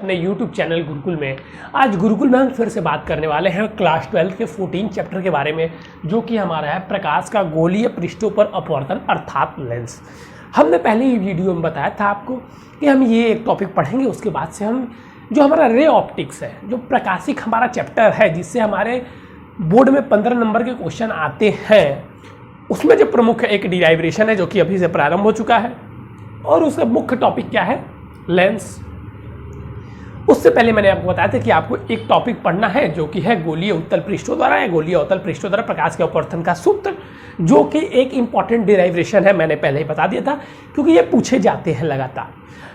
अपने YouTube channel Gurukul में। आज गुरुकुल में हम फिर से बात करने वाले हैं क्लास 12 के 14 चैप्टर के बारे में, जो कि हमारा है प्रकाश का गोलीय पृष्ठों पर अपवर्तन अर्थात लेंस। हमने पहले ही वीडियो में बताया था आपको कि हम ये एक टॉपिक पढ़ेंगे, उसके बाद से हम जो हमारा रे ऑप्टिक्स है, जो प्रकाशिक हमारा चैप्टर है जिससे हमारे बोर्ड में 15 नंबर के क्वेश्चन आते हैं, उसमें जो प्रमुख एक डिराइवेशन है जो कि अभी से प्रारंभ हो चुका है और उसका मुख्य टॉपिक क्या है, लेंस। उससे पहले मैंने आपको बताया था कि आपको एक टॉपिक पढ़ना है जो कि है गोलीय उत्तल पृष्ठों द्वारा या गोलीय अवतल पृष्ठों द्वारा प्रकाश के अपवर्तन का सूत्र, जो कि एक इंपॉर्टेंट डिराइवेशन है। मैंने पहले ही बता दिया था क्योंकि ये पूछे जाते हैं लगातार।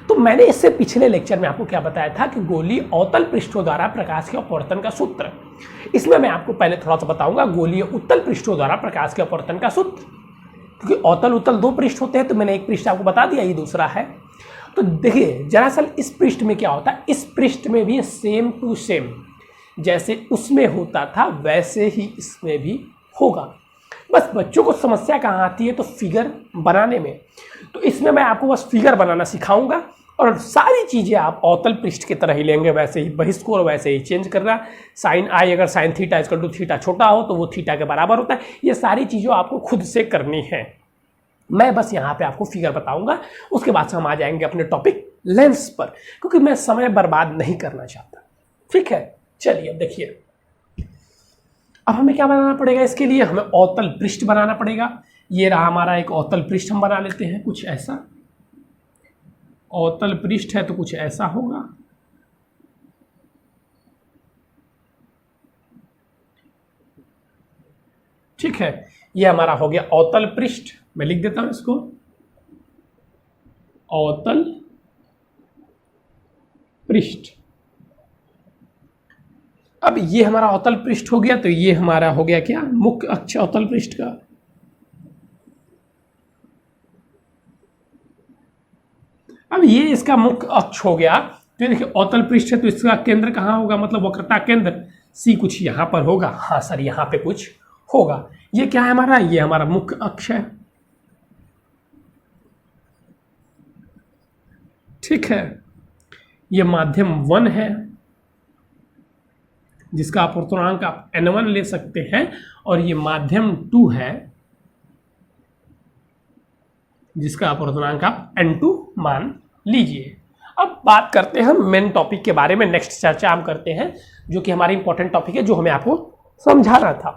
तो मैंने इससे पिछले लेक्चर में आपको क्या बताया था कि गोलीय अवतल पृष्ठों द्वारा प्रकाश के अपवर्तन का सूत्र। इसमें मैं आपको पहले थोड़ा सा बताऊंगा गोलीय उत्तल पृष्ठों द्वारा प्रकाश के अपवर्तन का सूत्र, क्योंकि अवतल उत्तल दो पृष्ठ होते हैं, तो मैंने एक पृष्ठ आपको बता दिया, ये दूसरा है। तो देखिए दरअसल इस पृष्ठ में क्या होता है, इस पृष्ठ में भी सेम टू सेम जैसे उसमें होता था वैसे ही इसमें भी होगा। बस बच्चों को समस्या कहाँ आती है, तो फिगर बनाने में। तो इसमें मैं आपको बस फिगर बनाना सिखाऊंगा और सारी चीज़ें आप अवतल पृष्ठ की तरह ही लेंगे, वैसे ही बहिष्कोण वैसे ही चेंज करना। साइन आई अगर sine theta equal to theta छोटा हो तो वो थीटा के बराबर होता है। ये सारी चीज़ें आपको खुद से करनी है। मैं बस यहाँ पे आपको फिगर बताऊंगा, उसके बाद से हम आ जाएंगे अपने टॉपिक लेंस पर, क्योंकि मैं समय बर्बाद नहीं करना चाहता। ठीक है, चलिए अब देखिए, अब हमें क्या बनाना पड़ेगा, इसके लिए हमें अवतल पृष्ठ बनाना पड़ेगा। ये रहा हमारा एक अवतल पृष्ठ, हम बना लेते हैं कुछ ऐसा। अवतल पृष्ठ है तो कुछ ऐसा होगा। ठीक है, ये हमारा हो गया अवतल पृष्ठ। मैं लिख देता हूं इसको, अवतल पृष्ठ। अब ये हमारा अवतल पृष्ठ हो गया, तो ये हमारा हो गया क्या, मुख्य अक्ष अवतल पृष्ठ का। अब ये इसका मुख्य अक्ष हो गया। तो देखिए अवतल पृष्ठ है तो इसका केंद्र कहाँ होगा, मतलब वक्रता केंद्र सी कुछ यहाँ पर होगा। हाँ सर, यहाँ पे कुछ होगा। ये क्या है हमारा, ये हमारा मुख्य अक्ष है। ठीक है, ये माध्यम 1 है जिसका अपवर्तनांक आप n1 ले सकते हैं, और ये माध्यम 2 है जिसका अपवर्तनांक आप n2 मान लीजिए। अब बात करते हैं हम मेन टॉपिक के बारे में, नेक्स्ट चर्चा हम करते हैं जो कि हमारी इंपॉर्टेंट टॉपिक है, जो हमें आपको समझाना था।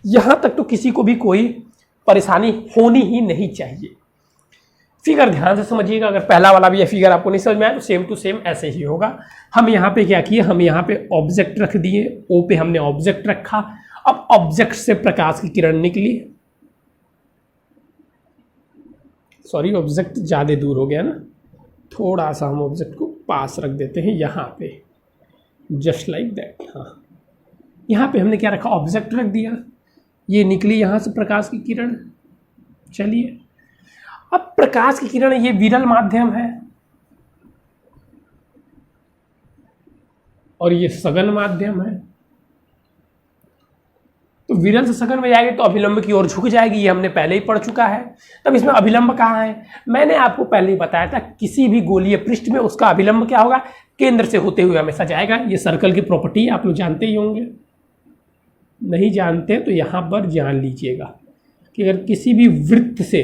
यहां तक तो किसी को भी कोई परेशानी होनी ही नहीं चाहिए। फिगर ध्यान से समझिएगा, अगर पहला वाला भी ये फिगर आपको नहीं समझ में आया तो सेम टू सेम ऐसे ही होगा। हम यहाँ पे क्या किए, हम यहाँ पे ऑब्जेक्ट रख दिए, ओ पे हमने ऑब्जेक्ट रखा। अब ऑब्जेक्ट से प्रकाश की किरण निकली, सॉरी ऑब्जेक्ट ज़्यादा दूर हो गया ना, थोड़ा सा हम ऑब्जेक्ट को पास रख देते हैं यहाँ पे, जस्ट लाइक दैट। हाँ, यहाँ पे हमने क्या रखा, ऑब्जेक्ट रख दिया, ये निकली यहाँ से प्रकाश की किरण। चलिए, अब प्रकाश की किरण ये विरल माध्यम है और ये सघन माध्यम है। तो विरल से सघन में जाएगी तो अभिलंब की ओर झुक जाएगी, ये हमने पहले ही पढ़ चुका है। तब इसमें अभिलंब कहाँ है, मैंने आपको पहले ही बताया था, किसी भी गोलीय पृष्ठ में उसका अभिलंब क्या होगा, केंद्र से होते हुए हमेशा जाएगा। ये सर्कल की प्रॉपर्टी आप लोग जानते ही होंगे, नहीं जानते तो यहाँ पर जान लीजिएगा कि अगर किसी भी वृत्त से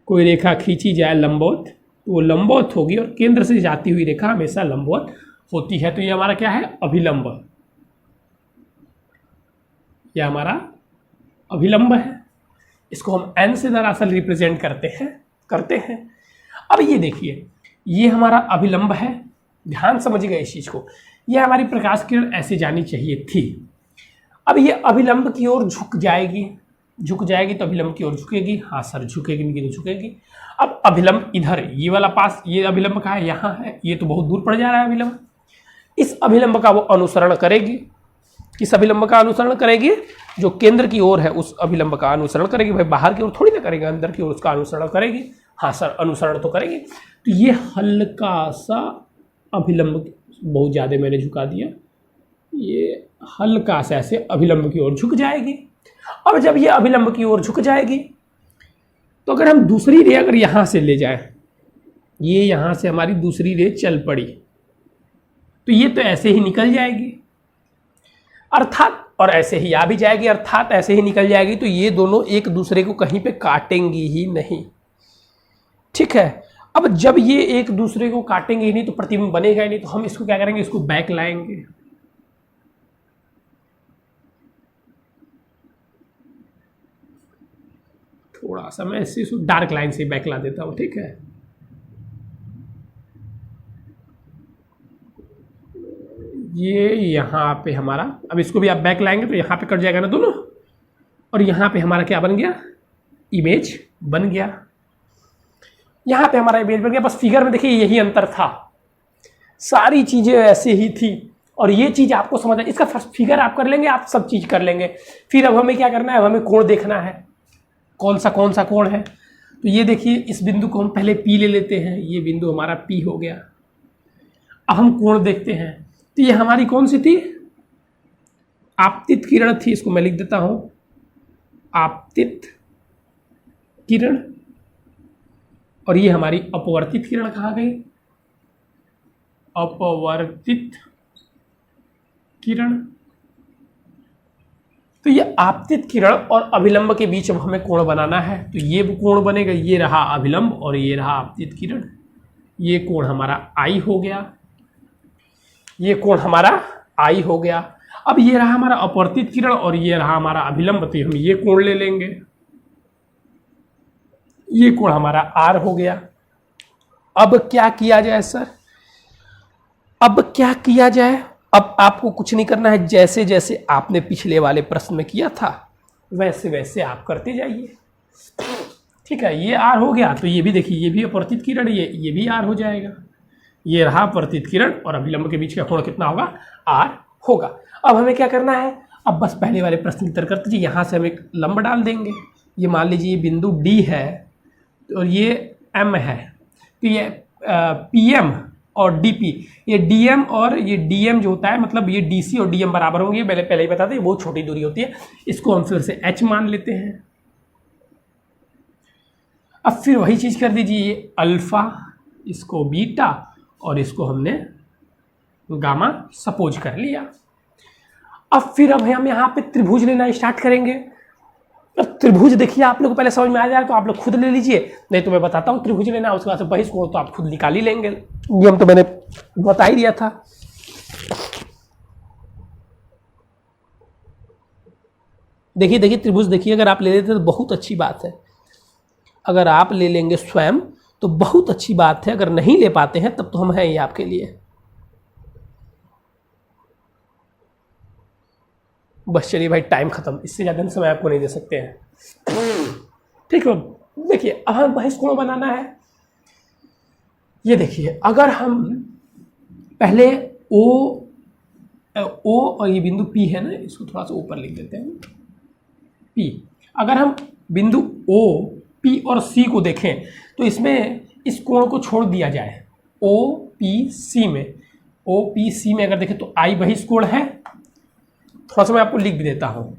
कोई रेखा खींची जाए लंबवत, तो वो लंबवत होगी और केंद्र से जाती हुई रेखा हमेशा लंबवत होती है। तो ये हमारा क्या है, अभिलंब। यह हमारा अभिलंब है, इसको हम n से दरअसल रिप्रेजेंट करते हैं। अब ये देखिए, ये हमारा अभिलंब है, ध्यान समझिएगा इस चीज को। यह हमारी प्रकाश किरण ऐसे जानी चाहिए थी। अब ये अभिलंब की ओर झुक जाएगी तो अभिलंब की ओर झुकेगी। हाँ सर, झुकेगी नहीं तो झुकेगी। अब अभिलंब इधर, ये वाला पास, ये अभिलंब कहाँ है, यहाँ है, ये तो बहुत दूर पड़ जा रहा है अभिलंब। इस अभिलंब का वो अनुसरण करेगी, किस अभिलंब का अनुसरण करेगी, जो केंद्र की ओर है उस अभिलंब का अनुसरण करेगी। भाई बाहर की ओर थोड़ी ना करेगा, अंदर की ओर उसका अनुसरण करेगी। हाँ सर, अनुसरण तो करेगी। तो ये हल्का सा अभिलंब, बहुत ज़्यादा मैंने झुका दिया, ये हल्का सा ऐसे अभिलंब की ओर झुक जाएगी। अब जब ये अभिलंब की ओर झुक जाएगी तो अगर हम दूसरी रे अगर यहाँ से ले जाएं, ये यहाँ से हमारी दूसरी रे चल पड़ी, तो ये तो ऐसे ही निकल जाएगी अर्थात, और ऐसे ही आ भी जाएगी अर्थात ऐसे ही निकल जाएगी, तो ये दोनों एक दूसरे को कहीं पे काटेंगी ही नहीं। ठीक है, अब जब ये एक दूसरे को काटेंगे ही नहीं तो प्रतिबिंब बनेगा ही नहीं, तो हम इसको क्या करेंगे, इसको बैक लाएंगे। थोड़ा सा मैं इसको डार्क लाइन से बैक ला देता हूं। ठीक है, ये यहाँ पे हमारा, अब इसको भी आप बैक लाएंगे तो यहाँ पे कट जाएगा ना दोनों, और यहाँ पे हमारा क्या बन गया, इमेज बन गया। यहाँ पे हमारा इमेज बन गया। बस फिगर में देखिए यही अंतर था, सारी चीज़ें ऐसे ही थी, और ये चीज़ आपको समझ है। इसका फर्स्ट फिगर आप कर लेंगे, आप सब चीज़ कर लेंगे। फिर अब हमें क्या करना है, अब हमें कोण देखना है, कौन सा कोण है। तो ये देखिए, इस बिंदु को हम पहले पी ले लेते हैं, ये बिंदु हमारा पी हो गया। अब हम कोण देखते हैं, तो ये हमारी कौन सी थी, आपतित किरण थी। इसको मैं लिख देता हूं, आपतित किरण, और ये हमारी अपवर्तित किरण कहाँ गई, अपवर्तित किरण। तो ये आपतित किरण और अभिलंब के बीच अब हमें कोण बनाना है, तो ये कोण बनेगा, ये रहा अभिलंब और ये रहा आपतित किरण। ये कोण हमारा आई हो गया, ये कोण हमारा आई हो गया। अब ये रहा हमारा अपवर्तित किरण और ये रहा हमारा अभिलंब, तो हम ये कोण ले लेंगे, ये कोण हमारा आर हो गया। अब क्या किया जाए सर, अब क्या किया जाए, अब आपको कुछ नहीं करना है, जैसे जैसे आपने पिछले वाले प्रश्न में किया था वैसे वैसे आप करते जाइए। ठीक है, ये आर हो गया, तो ये भी देखिए, ये भी अपवर्तित किरण, ये भी आर हो जाएगा। ये रहा अपवर्तित किरण और अभिलंब के बीच का कोण कितना होगा, आर होगा। अब हमें क्या करना है, अब बस पहले वाले प्रश्न की तरह करते जी, यहाँ से हम एक लंब डाल देंगे। ये मान लीजिए ये बिंदु डी है और ये एम है, तो ये पी एम और डी पी, ये डी एम और ये डी एम जो होता है, मतलब ये डी सी और डी एम बराबर होंगे। मैंने पहले ही बता दें, बहुत छोटी दूरी होती है, इसको हम फिर से एच मान लेते हैं। अब फिर वही चीज़ कर दीजिए, ये अल्फा, इसको बीटा और इसको हमने गामा सपोज कर लिया। अब फिर अब हम यहाँ पे त्रिभुज लेना स्टार्ट करेंगे। अब त्रिभुज देखिए, आप लोग को पहले समझ में आ जाए तो आप लोग खुद ले लीजिए, नहीं तो मैं बताता हूँ त्रिभुज लेना, उसके बाद से बहिष्कोण तो आप खुद निकाल ही लेंगे, नियम तो मैंने बता ही दिया था। देखिए देखिए त्रिभुज देखिए, अगर आप ले लेते तो बहुत अच्छी बात है, अगर आप ले लेंगे स्वयं तो बहुत अच्छी बात है, अगर नहीं ले पाते हैं तब तो हम हैं ही आपके लिए। बस चलिए भाई, टाइम खत्म, इससे ज़्यादा समय आपको नहीं दे सकते हैं। ठीक है, देखिए अब हम बहिष्कोण बनाना है। ये देखिए, अगर हम पहले ओ और ये बिंदु पी है ना, इसको थोड़ा सा ऊपर लिख देते हैं, पी। अगर हम बिंदु ओ, पी और सी को देखें तो इसमें इस कोण को छोड़ दिया जाए, ओ पी सी में, ओ पी सी में अगर देखें तो आई बहिष्कोण है। थोड़ा सा मैं आपको लिख भी देता हूँ,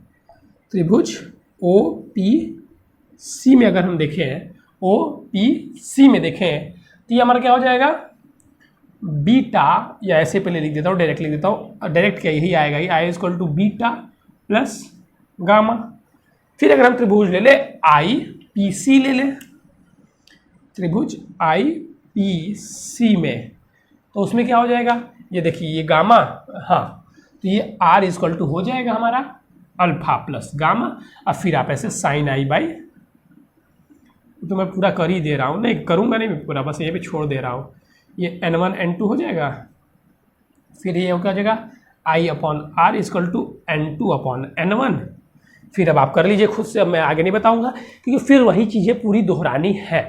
त्रिभुज ओ पी सी में अगर हम देखें, ओ पी सी में देखें तो ये हमारा क्या हो जाएगा, बीटा, या ऐसे पहले लिख देता हूँ, डायरेक्ट लिख देता हूँ, डायरेक्ट क्या यही आएगा, ये I equal to beta plus gamma. फिर अगर हम त्रिभुज ले ले आई पी सी ले ले, त्रिभुज आई पी सी में, तो उसमें क्या हो जाएगा, ये देखिए ये गामा, हाँ, तो ये आर इक्वल टू हो जाएगा हमारा अल्फा प्लस गामा। अब फिर आप ऐसे साइन आई बाई, तो मैं पूरा कर ही दे रहा हूँ, नहीं करूँगा नहीं मैं पूरा, बस ये भी छोड़ दे रहा हूँ, ये n1 n2 हो जाएगा। फिर ये क्या हो जाएगा, I upon R equal to n2 upon n1। फिर अब आप कर लीजिए खुद से, अब मैं आगे नहीं बताऊंगा क्योंकि फिर वही चीज़ें पूरी दोहरानी है।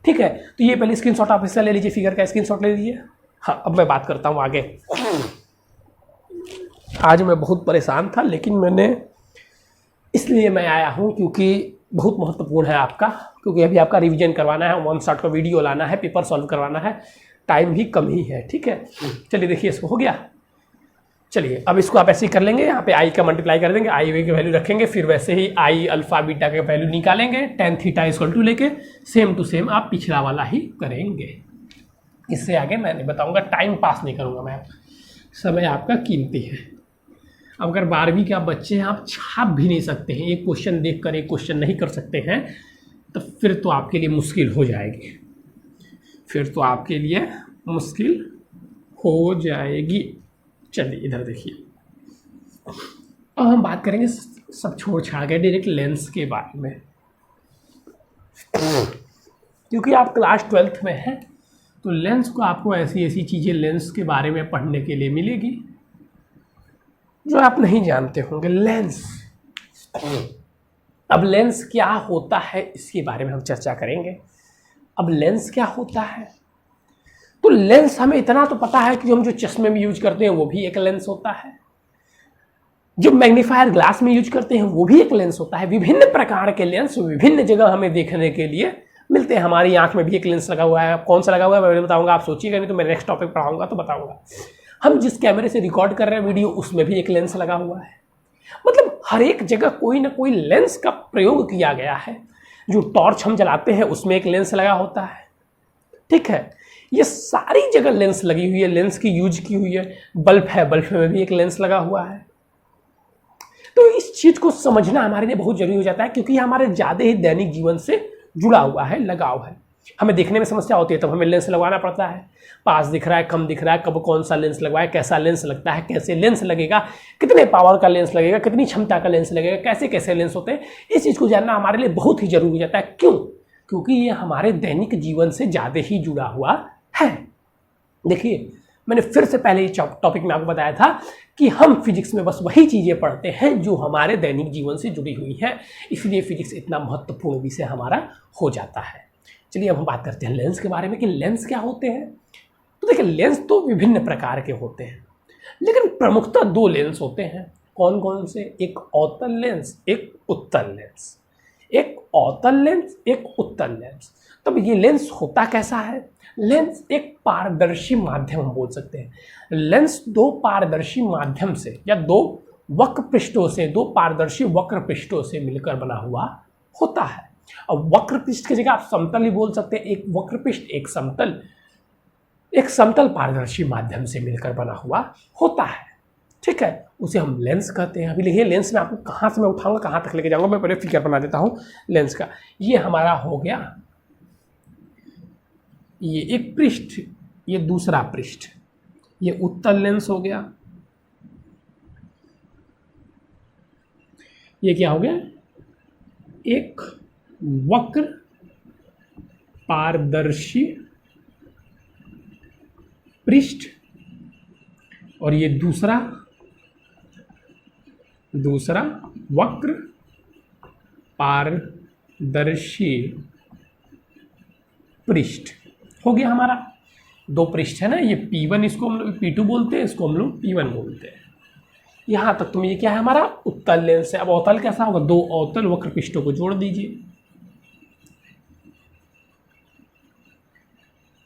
ठीक है, तो ये पहले स्क्रीनशॉट आप इसका ले लीजिए, फिगर का स्क्रीनशॉट ले लीजिए। हाँ, अब मैं बात करता हूँ आगे। आज मैं बहुत परेशान था, लेकिन मैंने इसलिए मैं आया हूँ क्योंकि बहुत महत्वपूर्ण है आपका, क्योंकि अभी आपका रिवीजन करवाना है, 1 शॉट का वीडियो लाना है, पेपर सॉल्व करवाना है, टाइम भी कम ही है। ठीक है, चलिए देखिए इसको हो गया। चलिए अब इसको आप ऐसे ही कर लेंगे, यहाँ पे आई का मल्टीप्लाई कर देंगे, आई की वैल्यू रखेंगे, फिर वैसे ही आई अल्फा बीटा का वैल्यू निकालेंगे, tan थीटा इक्वल टू लेके सेम टू सेम आप पिछला वाला ही करेंगे। इससे आगे मैं नहीं बताऊंगा, टाइम पास नहीं करूंगा मैं, समय आपका कीमती है। अब अगर 12वीं के आप बच्चे हैं, आप छाप भी नहीं सकते हैं, एक क्वेश्चन देख कर एक क्वेश्चन नहीं कर सकते हैं, तो फिर तो आपके लिए मुश्किल हो जाएगी, फिर तो आपके लिए मुश्किल हो जाएगी। चलिए इधर देखिए, अब हम बात करेंगे सब छोड़ छाड़ के डायरेक्ट लेंस के बारे में, क्योंकि आप क्लास 12th में हैं तो लेंस को आपको ऐसी ऐसी चीज़ें लेंस के बारे में पढ़ने के लिए मिलेगी जो आप नहीं जानते होंगे। लेंस, अब लेंस क्या होता है इसके बारे में हम चर्चा करेंगे। अब लेंस क्या होता है, तो लेंस हमें इतना तो पता है कि जो हम जो चश्मे में यूज करते हैं वो भी एक लेंस होता है, जो मैग्नीफायर ग्लास में यूज करते हैं वो भी एक लेंस होता है। विभिन्न प्रकार के लेंस विभिन्न जगह हमें देखने के लिए मिलते हैं। हमारी आंख में भी एक लेंस लगा हुआ है, कौन सा लगा हुआ है मैं बताऊंगा, आप सोचिएगा नहीं तो मैं नेक्स्ट टॉपिक पढ़ाऊंगा तो बताऊंगा। हम जिस कैमरे से रिकॉर्ड कर रहे हैं वीडियो, उसमें भी एक लेंस लगा हुआ है। मतलब हर एक जगह कोई ना कोई लेंस का प्रयोग किया गया है। जो टॉर्च हम जलाते हैं उसमें एक लेंस लगा होता है, ठीक है। ये सारी जगह लेंस लगी हुई है, लेंस की यूज की हुई है। बल्ब है, बल्ब में भी एक लेंस लगा हुआ है। तो इस चीज को समझना हमारे लिए बहुत जरूरी हो जाता है, क्योंकि हमारे ज्यादा ही दैनिक जीवन से जुड़ा हुआ है, लगाव है। हमें देखने में समस्या होती है तब हमें लेंस लगवाना पड़ता है, पास दिख रहा है, कम दिख रहा है, कब कौन सा लेंस लगवाए, कैसा लेंस लगता है, कैसे लेंस लगेगा, कितने पावर का लेंस लगेगा, कितनी क्षमता का लेंस लगेगा, कैसे कैसे लेंस होते हैं, इस चीज़ को जानना हमारे लिए बहुत ही जरूरी हो जाता है। क्यों? क्योंकि ये हमारे दैनिक जीवन से ज़्यादा ही जुड़ा हुआ है। देखिए, मैंने फिर से पहले ही टॉपिक में आपको बताया था कि हम फिजिक्स में बस वही चीज़ें पढ़ते हैं जो हमारे दैनिक जीवन से जुड़ी हुई हैं, इसलिए फिजिक्स इतना महत्वपूर्ण विषय हमारा हो जाता है। चलिए अब हम बात करते हैं लेंस के बारे में कि लेंस क्या होते हैं। तो देखिए, लेंस तो विभिन्न प्रकार के होते हैं, लेकिन प्रमुखतः दो लेंस होते हैं। कौन कौन से? एक अवतल लेंस, एक उत्तल लेंस। एक अवतल लेंस, एक उत्तल लेंस। तब ये लेंस होता कैसा है? लेंस एक पारदर्शी माध्यम हम बोल सकते हैं। लेंस दो पारदर्शी माध्यम से या दो वक्र पृष्ठों से, दो पारदर्शी वक्र पृष्ठों से मिलकर बना हुआ होता है। अब वक्र पृष्ठ की जगह आप समतल ही बोल सकते हैं। एक वक्र पृष्ठ, एक समतल पारदर्शी माध्यम से मिलकर बना हुआ होता है, ठीक है। उसे हम लेंस कहते हैं। अभी देखिए, लेंस में आपको कहाँ से मैं उठाऊंगा, कहाँ तक लेके जाऊंगा, मैं पहले फिगर बना देता हूँ लेंस का। ये हमारा हो गया, ये एक पृष्ठ, ये दूसरा पृष्ठ, ये उत्तल लेंस हो गया। ये क्या हो गया? एक वक्र पारदर्शी पृष्ठ, और ये दूसरा वक्र पारदर्शी पृष्ठ हो गया हमारा। दो पृष्ठ है ना, ये P1 इसको हम लोग P2 बोलते हैं, इसको हम लोग P1 बोलते हैं। यहां तक तो ये क्या है? हमारा उत्तल लेंस है। अब अवतल कैसा होगा? दो अवतल वक्र पृष्ठों को जोड़ दीजिए,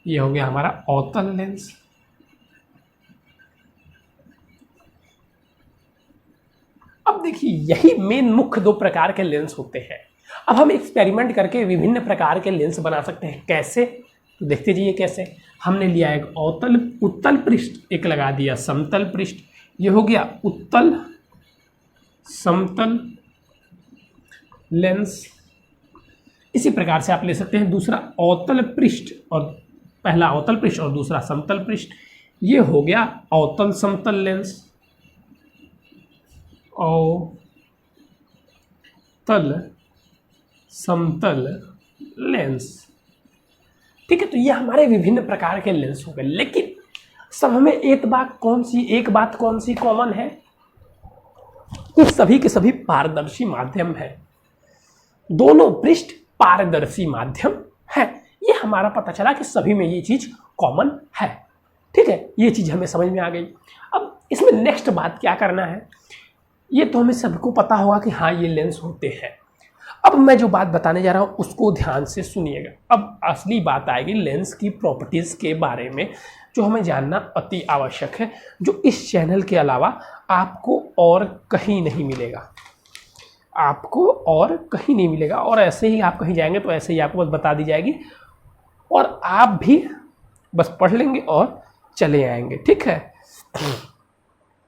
ये हो गया हमारा अवतल लेंस। अब देखिए, यही मेन मुख्य दो प्रकार के लेंस होते हैं। अब हम एक्सपेरिमेंट करके विभिन्न प्रकार के लेंस बना सकते हैं। कैसे? तो देखते जाइए कैसे। हमने लिया एक उत्तल पृष्ठ, एक लगा दिया समतल पृष्ठ, ये हो गया उत्तल समतल लेंस। इसी प्रकार से आप ले सकते हैं दूसरा अवतल पृष्ठ, और पहला अवतल पृष्ठ और दूसरा समतल पृष्ठ, ये हो गया अवतल समतल लेंस। अवतल समतल लेंस, ठीक है। तो ये हमारे विभिन्न प्रकार के लेंस हो गए, लेकिन सब हमें एक बात कौन सी कॉमन है कि सभी के सभी पारदर्शी माध्यम है। दोनों पृष्ठ पारदर्शी माध्यम है। ये हमारा पता चला कि सभी में ये चीज कॉमन है, ठीक है। ये चीज हमें समझ में आ गई। अब इसमें नेक्स्ट बात क्या करना है, ये तो हमें सबको पता होगा कि हाँ ये लेंस होते हैं। अब मैं जो बात बताने जा रहा हूँ उसको ध्यान से सुनिएगा। अब असली बात आएगी लेंस की प्रॉपर्टीज़ के बारे में, जो हमें जानना अति आवश्यक है, जो इस चैनल के अलावा आपको और कहीं नहीं मिलेगा, आपको और कहीं नहीं मिलेगा। और ऐसे ही आप कहीं जाएंगे तो ऐसे ही आपको बस बता दी जाएगी, और आप भी बस पढ़ लेंगे और चले आएंगे, ठीक है।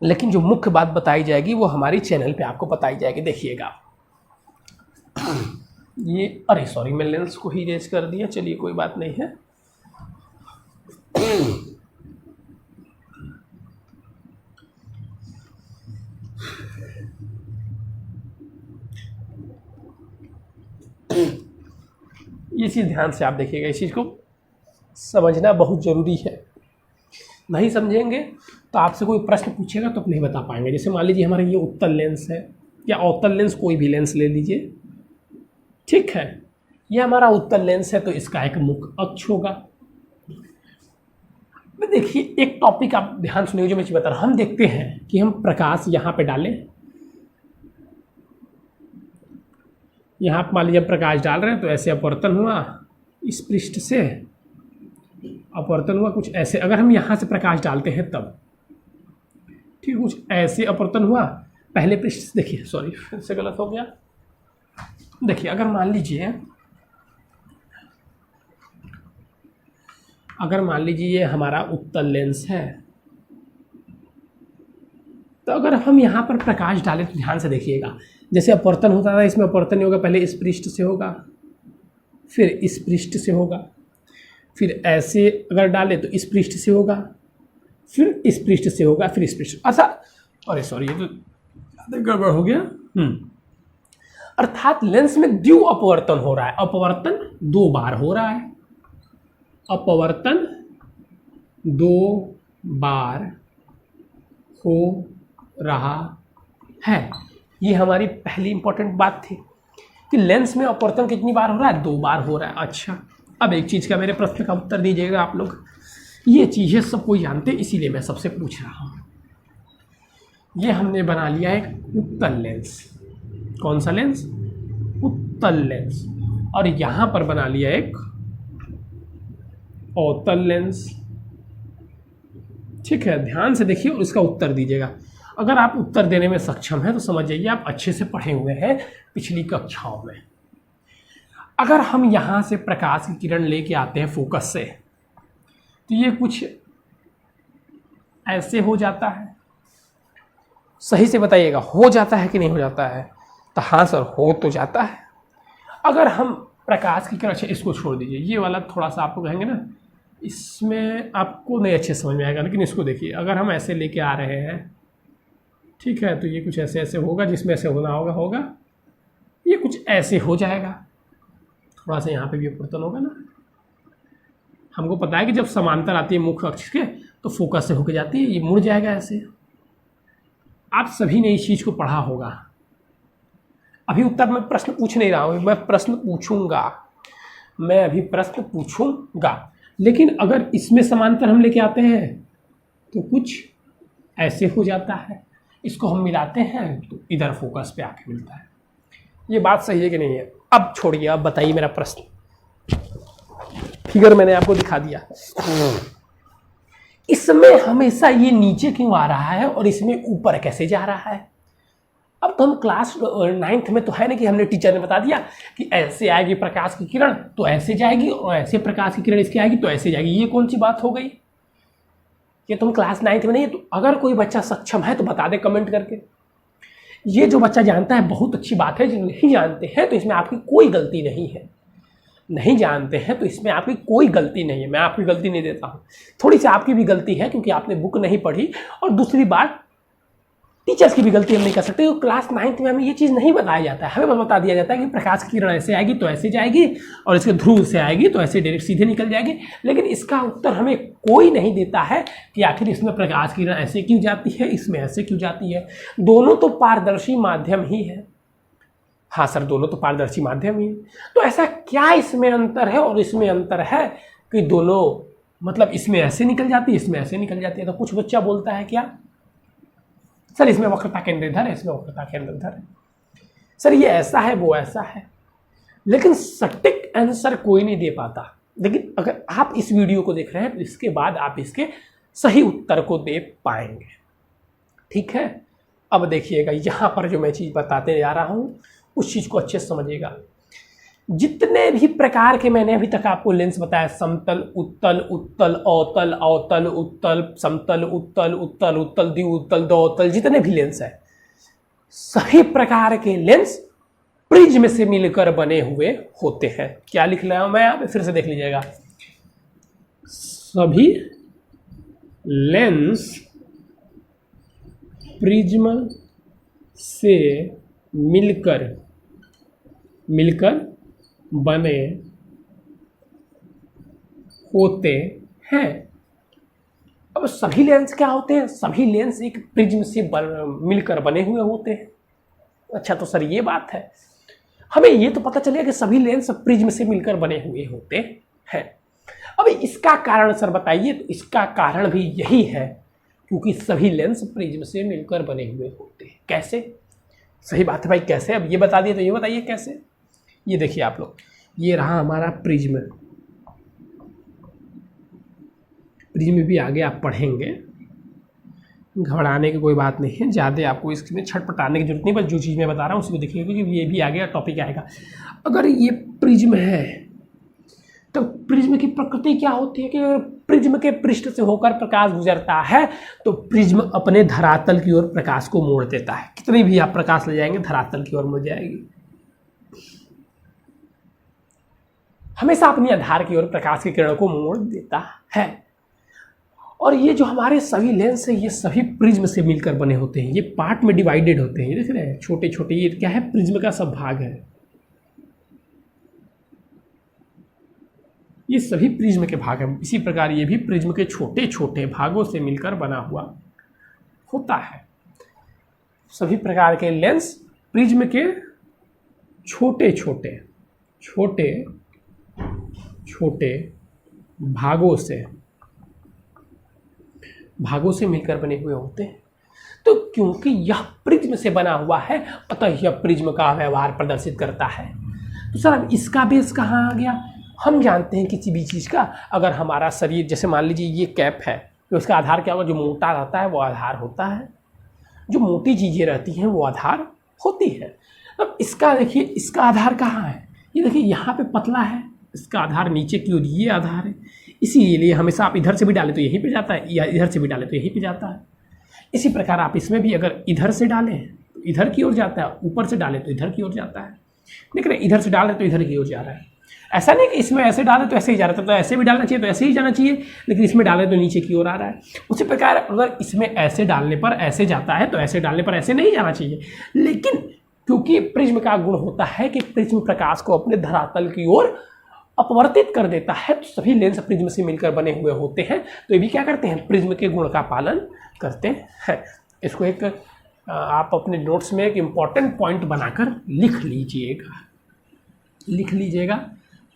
लेकिन जो मुख्य बात बताई जाएगी वो हमारी चैनल पे आपको बताई जाएगी। देखिएगा ये, अरे सॉरी मैं लेंस को ही रेज कर दिया, चलिए कोई बात नहीं है। ये चीज़ ध्यान से आप देखिएगा, इस चीज़ को समझना बहुत ज़रूरी है। नहीं समझेंगे तो आपसे कोई प्रश्न पूछेगा तो आप नहीं बता पाएंगे। जैसे मान लीजिए हमारा ये उत्तल लेंस है या अवतल लेंस, कोई भी लेंस ले लीजिए, ठीक है। ये हमारा उत्तल लेंस है तो इसका एक मुख्य अक्ष होगा। देखिए एक टॉपिक आप ध्यान सुनिए जो मैं बता रहा हूँ। हम देखते हैं कि हम प्रकाश यहाँ पे डालें, यहाँ पर मान लीजिए प्रकाश डाल रहे हैं तो ऐसे अपवर्तन हुआ, इस पृष्ठ से अपवर्तन हुआ कुछ ऐसे। अगर हम यहाँ से प्रकाश डालते हैं तब, ठीक, कुछ ऐसे अपवर्तन हुआ पहले पृष्ठ से। देखिए सॉरी फिर से गलत हो गया। देखिए अगर मान लीजिए ये हमारा उत्तल लेंस है, तो अगर हम यहाँ पर प्रकाश डालें तो ध्यान से देखिएगा, जैसे अपवर्तन होता था इसमें अपवर्तन नहीं होगा, पहले इस पृष्ठ से होगा, फिर इस पृष्ठ से होगा, फिर ऐसे अगर डालें तो इस पृष्ठ से होगा, फिर इस पृष्ठ से होगा, फिर इस पृष्ठ। अच्छा अरे सॉरी ये तो गड़बड़ हो गया। अर्थात लेंस में द्वि अपवर्तन हो रहा है, अपवर्तन 2 बार हो रहा है, अपवर्तन 2 बार हो रहा है। ये हमारी पहली इंपॉर्टेंट बात थी कि लेंस में अपवर्तन कितनी बार हो रहा है, 2 बार हो रहा है। अच्छा अब एक चीज़ का मेरे प्रश्न का उत्तर दीजिएगा आप लोग। ये चीज़ें सब कोई जानते इसीलिए मैं सबसे पूछ रहा हूँ। ये हमने बना लिया एक उत्तल लेंस, कौन सा लेंस, उत्तल लेंस, और यहाँ पर बना लिया एक अवतल लेंस, ठीक है। ध्यान से देखिए और इसका उत्तर दीजिएगा। अगर आप उत्तर देने में सक्षम हैं तो समझ जाइए आप अच्छे से पढ़े हुए हैं पिछली कक्षाओं में। अगर हम यहाँ से प्रकाश की किरण लेके आते हैं फोकस से तो ये कुछ ऐसे हो जाता है, सही से बताइएगा हो जाता है कि नहीं हो जाता है, तो हाँ सर हो तो जाता है। अगर हम प्रकाश की किरण, अच्छा इसको छोड़ दीजिए, ये वाला थोड़ा सा आपको कहेंगे ना इसमें आपको नहीं अच्छे समझ में आएगा, लेकिन इसको देखिए अगर हम ऐसे लेके आ रहे हैं, ठीक है, तो ये कुछ ऐसे ऐसे होगा, जिसमें ऐसे होना होगा, ये कुछ ऐसे हो जाएगा, थोड़ा सा यहाँ पे भी अपवर्तन होगा ना। हमको पता है कि जब समांतर आती है मुख्य अक्ष के तो फोकस से होके जाती है, ये मुड़ जाएगा ऐसे। आप सभी ने इस चीज़ को पढ़ा होगा। अभी उत्तर मैं प्रश्न पूछ नहीं रहा हूँ, मैं प्रश्न पूछूंगा, लेकिन अगर इसमें समांतर हम लेके आते हैं तो कुछ ऐसे हो जाता है, इसको हम मिलाते हैं तो इधर फोकस पे आके मिलता है। ये बात सही है कि नहीं है? अब छोड़िए, अब बताइए मेरा प्रश्न। फिगर मैंने आपको दिखा दिया, इसमें हमेशा ये नीचे क्यों आ रहा है और इसमें ऊपर कैसे जा रहा है? अब तो हम क्लास 9th में तो है ना कि हमने टीचर ने बता दिया कि ऐसे आएगी प्रकाश की किरण तो ऐसे जाएगी, और ऐसे प्रकाश की किरण इसकी आएगी तो ऐसे जाएगी। ये कौन सी बात हो गई? ये तुम क्लास 9th में नहीं है। तो अगर कोई बच्चा सक्षम है तो बता दे कमेंट करके। ये जो बच्चा जानता है बहुत अच्छी बात है, जो नहीं जानते हैं तो इसमें आपकी कोई गलती नहीं है। नहीं जानते हैं तो इसमें आपकी कोई गलती नहीं है, मैं आपकी गलती नहीं देता हूँ। थोड़ी सी आपकी भी गलती है क्योंकि आपने बुक नहीं पढ़ी, और दूसरी बात टीचर्स की भी गलती हम नहीं कर सकते। तो क्लास 9th में हमें ये चीज़ नहीं बताया जाता है, हमें बस बता दिया जाता है कि प्रकाश की किरण ऐसे आएगी तो ऐसे जाएगी, और इसके ध्रुव से आएगी तो ऐसे डायरेक्ट सीधे निकल जाएगी। लेकिन इसका उत्तर हमें कोई नहीं देता है कि आखिर इसमें प्रकाश की किरण ऐसे क्यों जाती है, इसमें ऐसे क्यों जाती है। दोनों तो पारदर्शी माध्यम ही है। हाँ सर, दोनों तो पारदर्शी माध्यम ही है। तो ऐसा क्या इसमें अंतर है और इसमें अंतर है कि दोनों मतलब इसमें ऐसे निकल जाती है, इसमें ऐसे निकल जाती है। तो कुछ बच्चा बोलता है क्या सर इसमें वक्रता केंद्रधर है, इसमें वक्रता केंद्रधर है, सर ये ऐसा है वो ऐसा है। लेकिन सटीक आंसर कोई नहीं दे पाता। लेकिन अगर आप इस वीडियो को देख रहे हैं तो इसके बाद आप इसके सही उत्तर को दे पाएंगे। ठीक है, अब देखिएगा यहाँ पर जो मैं चीज़ बताते जा रहा हूँ उस चीज़ को अच्छे से समझिएगा। जितने भी प्रकार के मैंने अभी तक आपको लेंस बताया, समतल, उत्तल, उत्तल, अवतल, अवतल, उत्तल, समतल, उत्तल, उत्तल, उत्तल, द्विउत्तल, दोतल, जितने भी लेंस है, सभी प्रकार के लेंस प्रिज्म से मिलकर बने हुए होते हैं। क्या लिख रहा हूं मैं यहाँ पे, फिर से देख लीजिएगा। सभी लेंस प्रिज्म से मिलकर बने होते हैं। अब सभी लेंस क्या होते हैं? सभी लेंस एक प्रिज्म से मिलकर बने हुए होते हैं। अच्छा, तो सर ये बात है, हमें ये तो पता चलेगा कि सभी लेंस प्रिज्म से मिलकर बने हुए होते हैं। अब इसका कारण सर बताइए। तो इसका कारण भी यही है क्योंकि सभी लेंस प्रिज्म से मिलकर बने हुए होते हैं। कैसे? सही बात है भाई, कैसे? अब ये बता दिए तो ये बताइए कैसे। ये देखिए आप लोग, ये रहा हमारा प्रिज्म। प्रिज्म भी आगे आप पढ़ेंगे, घबराने की कोई बात नहीं है, ज़्यादा आपको इसमें छटपटाने की जरूरत नहीं। बस जो चीज़ मैं बता रहा हूँ उसी को देखिए, क्योंकि ये भी आगे टॉपिक आएगा। अगर ये प्रिज्म है तो प्रिज्म की प्रकृति क्या होती है कि अगर प्रिज्म के पृष्ठ से होकर प्रकाश गुजरता है तो प्रिज्म अपने धरातल की ओर प्रकाश को मोड़ देता है। कितनी भी आप प्रकाश ले जाएंगे धरातल की ओर मुड़ जाएगी। हमेशा अपनी आधार की ओर प्रकाश की किरणों को मोड़ देता है। और ये जो हमारे सभी लेंस है ये सभी प्रिज्म से मिलकर बने होते हैं। ये पार्ट में डिवाइडेड होते हैं, ये देख रहे हैं छोटे छोटे, ये क्या है? प्रिज्म का सब भाग है। ये सभी प्रिज्म के भाग हैं। इसी प्रकार ये भी प्रिज्म के छोटे छोटे भागों से मिलकर बना हुआ होता है। सभी प्रकार के लेंस प्रिज्म के छोटे छोटे भागों से मिलकर बने हुए होते हैं। तो क्योंकि यह प्रिज्म से बना हुआ है अतः यह प्रिज्म का व्यवहार प्रदर्शित करता है। तो सर अब इसका बेस कहाँ आ गया? हम जानते हैं किसी भी चीज़ का, अगर हमारा शरीर, जैसे मान लीजिए ये कैप है, तो उसका आधार क्या होगा? जो मोटा रहता है वो आधार होता है, जो मोटी चीज़ें रहती हैं वो आधार होती है। अब इसका देखिए, इसका आधार कहाँ है? ये देखिए यहाँ पे पतला है, इसका आधार नीचे की ओर ये आधार है। इसीलिए हमेशा आप इधर से भी डालें तो यहीं पे जाता है, या इधर से भी डालें तो यहीं पे जाता है। इसी प्रकार आप इसमें भी अगर इधर से डालें तो इधर की ओर जाता है, ऊपर से डालें तो इधर की ओर जाता है। देख रहे, इधर से डाल रहे तो इधर की ओर जा रहा है। ऐसा नहीं कि इसमें ऐसे डाले तो ऐसे ही जा रहा था, तो ऐसे भी डालना चाहिए तो ऐसे ही जाना चाहिए, लेकिन इसमें डाले तो नीचे की ओर आ रहा है। उसी प्रकार अगर इसमें ऐसे डालने पर ऐसे जाता है तो ऐसे डालने पर ऐसे नहीं जाना चाहिए। लेकिन क्योंकि प्रिज्म का गुण होता है कि प्रिज्म प्रकाश को अपने धरातल की ओर अपवर्तित कर देता है, तो सभी लेंस प्रिज्म से मिलकर बने हुए होते हैं। तो ये भी क्या करते हैं? प्रिज्म के गुण का पालन करते हैं। इसको एक आप अपने नोट्स में एक इम्पॉर्टेंट पॉइंट बनाकर लिख लीजिएगा,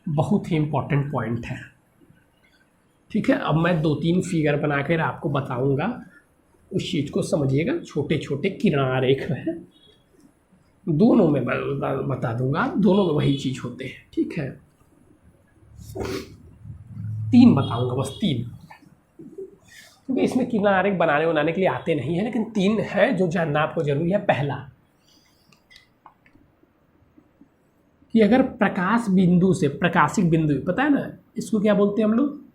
बहुत ही इम्पॉर्टेंट पॉइंट है। ठीक है, अब मैं 2-3 फिगर बनाकर आपको बताऊंगा, उस चीज़ को समझिएगा। छोटे छोटे किरणारेख हैं, दोनों में बता दूंगा, दोनों में वही चीज़ होते हैं। ठीक है, 3 बताऊंगा, बस 3, क्योंकि इसमें किरणारेख बनाने के लिए आते नहीं है, लेकिन 3 है जो जानना आपको जरूरी है। पहला कि अगर प्रकाश बिंदु से, प्रकाशिक बिंदु पता है ना, इसको क्या बोलते हैं हम लोग?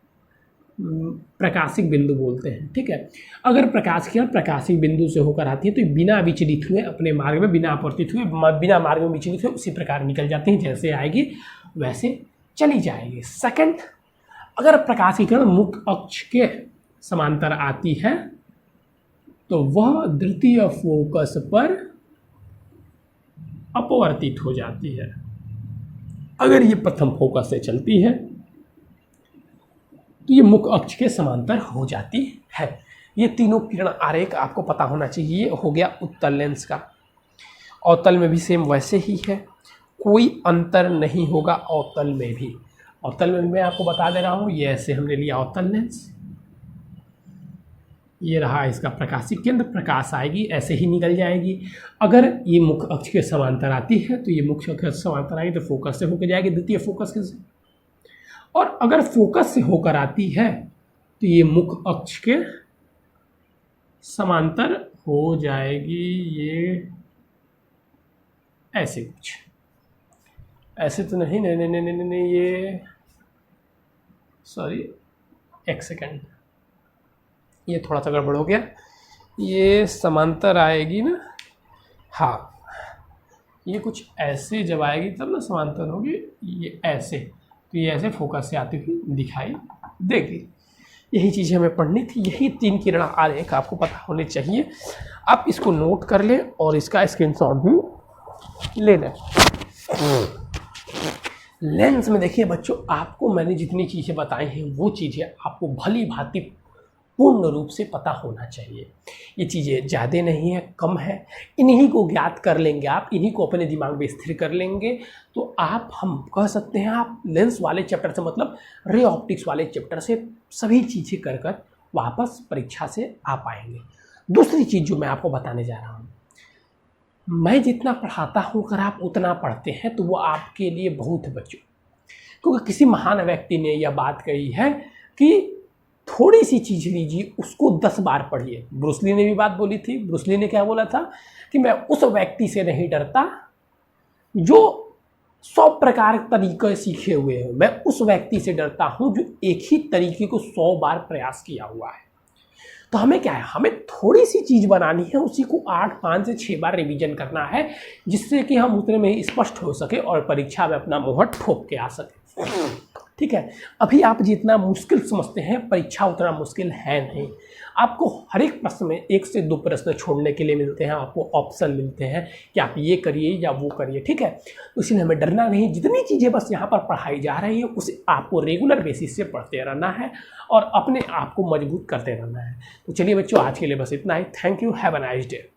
प्रकाशिक बिंदु बोलते हैं। ठीक है, अगर प्रकाश की प्रकाशिक बिंदु से होकर आती है तो बिना विचलित हुए अपने मार्ग में, बिना अपवर्तित हुए, बिना मार्ग में विचलित हुए उसी प्रकार निकल जाती हैं, जैसे आएगी वैसे चली जाएगी। सेकंड, अगर प्रकाश की किरण मुख्य अक्ष के समांतर आती है तो वह द्वितीय फोकस पर अपवर्तित हो जाती है। अगर ये प्रथम फोकस से चलती है तो ये मुख्य अक्ष के समांतर हो जाती है। ये तीनों किरण आरेख आपको पता होना चाहिए। ये हो गया उत्तल लेंस का। अवतल में भी सेम वैसे ही है, कोई अंतर नहीं होगा अवतल में भी। अवतल में मैं आपको बता दे रहा हूँ, ये ऐसे हमने लिया अवतल लेंस, ये रहा इसका प्रकाशिक केंद्र, प्रकाश आएगी ऐसे ही निकल जाएगी। अगर ये मुख्य अक्ष के समांतर आती है तो ये मुख्य अक्ष के समांतर आएगी तो फोकस से होकर जाएगी द्वितीय फोकस से, और अगर फोकस से होकर आती है तो ये मुख्य अक्ष के समांतर हो जाएगी। ये ऐसे कुछ, ऐसे तो नहीं, नहीं नहीं नहीं नहीं, नहीं ये सॉरी, एक सेकेंड, ये थोड़ा सा गड़बड़ हो गया। ये समांतर आएगी ना, हाँ ये कुछ ऐसे जब आएगी तब ना समांतर होगी, ये ऐसे, तो ये ऐसे फोकस से आती हुई दिखाई देगी। यही चीज़ें हमें पढ़नी थी, यही 3 किरण आरेख आपको पता होने चाहिए। आप इसको नोट कर लें और इसका स्क्रीनशॉट भी ले लें। लेंस में देखिए बच्चों, आपको मैंने जितनी चीज़ें बताई हैं वो चीज़ें आपको भली भांति पूर्ण रूप से पता होना चाहिए। ये चीज़ें ज़्यादा नहीं है, कम है, इन्हीं को ज्ञात कर लेंगे आप, इन्हीं को अपने दिमाग में स्थिर कर लेंगे तो आप, हम कह सकते हैं आप लेंस वाले चैप्टर से, मतलब रे ऑप्टिक्स वाले चैप्टर से सभी चीज़ें कर कर वापस परीक्षा से आ पाएंगे। दूसरी चीज़ जो मैं आपको बताने जा रहा हूँ, मैं जितना पढ़ाता हूँ अगर आप उतना पढ़ते हैं तो वो आपके लिए बहुत है बच्चों। क्योंकि किसी महान व्यक्ति ने यह बात कही है कि थोड़ी सी चीज़ लीजिए, उसको 10 बार पढ़िए। ब्रूस ली ने भी बात बोली थी। ब्रूस ली ने क्या बोला था कि मैं उस व्यक्ति से नहीं डरता जो 100 प्रकार तरीके सीखे हुए हैं, मैं उस व्यक्ति से डरता हूँ जो एक ही तरीके को 100 बार प्रयास किया हुआ है। तो हमें क्या है, हमें थोड़ी सी चीज़ बनानी है, उसी को 5 से 6 बार रिवीजन करना है, जिससे कि हम उतने में स्पष्ट हो सके और परीक्षा में अपना मुहर ठोक के आ सके। ठीक है, अभी आप जितना मुश्किल समझते हैं परीक्षा उतना मुश्किल है नहीं। आपको हर एक प्रश्न में 1 से 2 प्रश्न छोड़ने के लिए मिलते हैं, आपको ऑप्शन मिलते हैं कि आप ये करिए या वो करिए। ठीक है, तो इसलिए हमें डरना नहीं, जितनी चीज़ें बस यहाँ पर पढ़ाई जा रही है उसे आपको रेगुलर बेसिस से पढ़ते रहना है और अपने आप को मजबूत करते रहना है। तो चलिए बच्चों, आज के लिए बस इतना ही। Thank you, have a nice day.